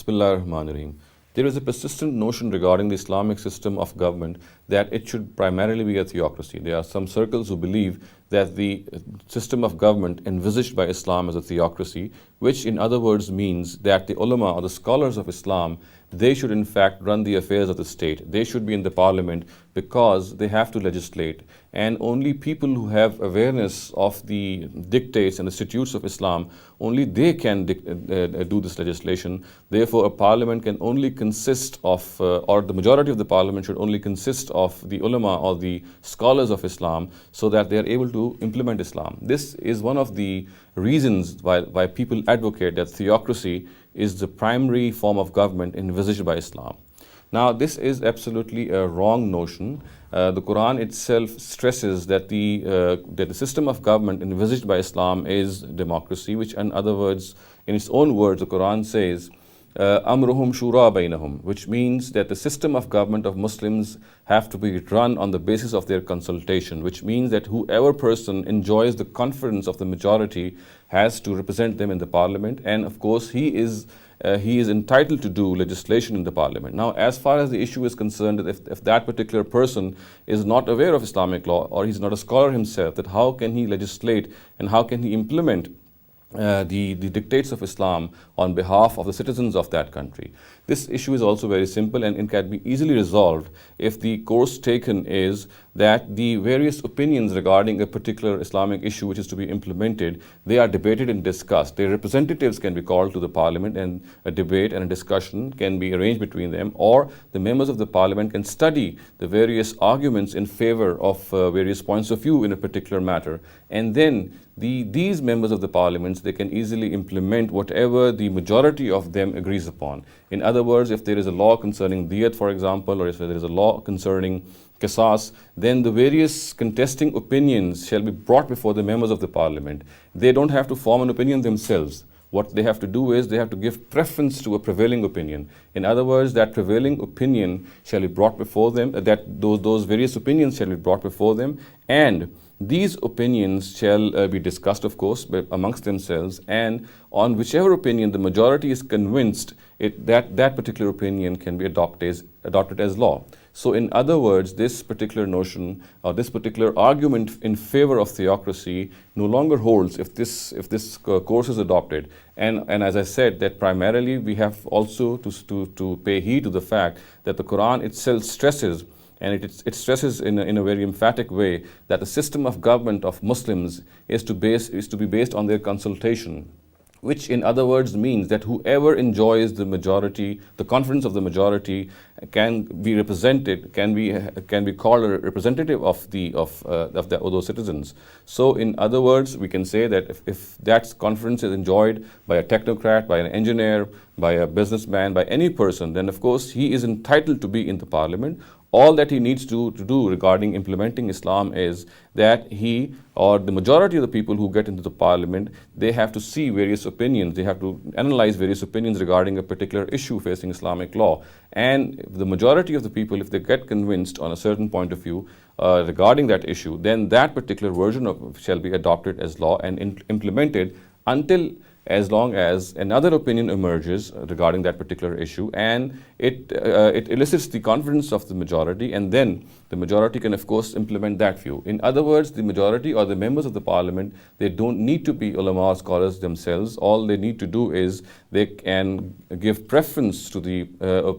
Bismillahir-Rahmanir-Rahim. There is a persistent notion regarding the Islamic system of government that it should primarily be a theocracy. There are some circles who believe that the system of government envisaged by Islam is a theocracy, which in other words means that the ulama or the scholars of Islam, they should in fact run the affairs of the state. They should be in the parliament because they have to legislate. And only people who have awareness of the dictates and the statutes of Islam, only they can do this legislation. Therefore, a parliament can only consist of, or the majority of the parliament should only consist of the ulama or the scholars of Islam, so that they are able to implement Islam. This is one of the reasons why people advocate that theocracy is the primary form of government envisaged by Islam. Now, this is absolutely a wrong notion. The Quran itself stresses that the system of government envisaged by Islam is democracy, which in other words, in its own words, the Quran says, Amruhum shura bainahum, which means that the system of government of Muslims have to be run on the basis of their consultation, which means that whoever person enjoys the confidence of the majority has to represent them in the parliament, and of course he is entitled to do legislation in the parliament. Now, as far as the issue is concerned, if that particular person is not aware of Islamic law or he's not a scholar himself, that how can he legislate and how can he implement the dictates of Islam on behalf of the citizens of that country? This issue is also very simple and it can be easily resolved if the course taken is that the various opinions regarding a particular Islamic issue which is to be implemented, they are debated and discussed. Their representatives can be called to the parliament and a debate and a discussion can be arranged between them, or the members of the parliament can study the various arguments in favor of various points of view in a particular matter, and then these members of the parliaments, they can easily implement whatever the majority of them agrees upon. In other words, if there is a law concerning diyat, for example, or if there is a law concerning qisas, then the various contesting opinions shall be brought before the members of the parliament. They don't have to form an opinion themselves. What they have to do is they have to give preference to a prevailing opinion. In other words, that prevailing opinion shall be brought before them, those various opinions shall be brought before them, and these opinions shall be discussed, of course, amongst themselves, and on whichever opinion the majority is convinced, that particular opinion can be adopted as law. So in other words, this particular notion or this particular argument in favor of theocracy no longer holds if this course is adopted. And as I said, that primarily we have also to pay heed to the fact that the Quran itself stresses, and it stresses in a very emphatic way, that the system of government of Muslims is to be based on their consultation, which in other words means that whoever enjoys the majority, the confidence of the majority, can be represented, can be called a representative of those citizens. So in other words, we can say that if that confidence is enjoyed by a technocrat, by an engineer, by a businessman, by any person, then of course he is entitled to be in the parliament. All that he needs to do regarding implementing Islam is that he or the majority of the people who get into the parliament, they have to see various opinions, they have to analyze various opinions regarding a particular issue facing Islamic law. And the majority of the people, if they get convinced on a certain point of view regarding that issue, then that particular version shall be adopted as law and implemented until as long as another opinion emerges regarding that particular issue, and it elicits the confidence of the majority, and then the majority can of course implement that view. In other words, the majority or the members of the parliament, they don't need to be ulama or scholars themselves. All they need to do is they can give preference to the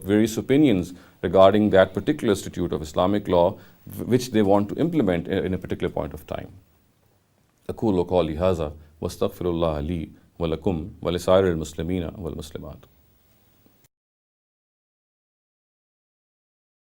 various opinions regarding that particular statute of Islamic law which they want to implement in a particular point of time. أقول قولي هذا واستغفر الله لي ولكم ولسائر المسلمين والمسلمات.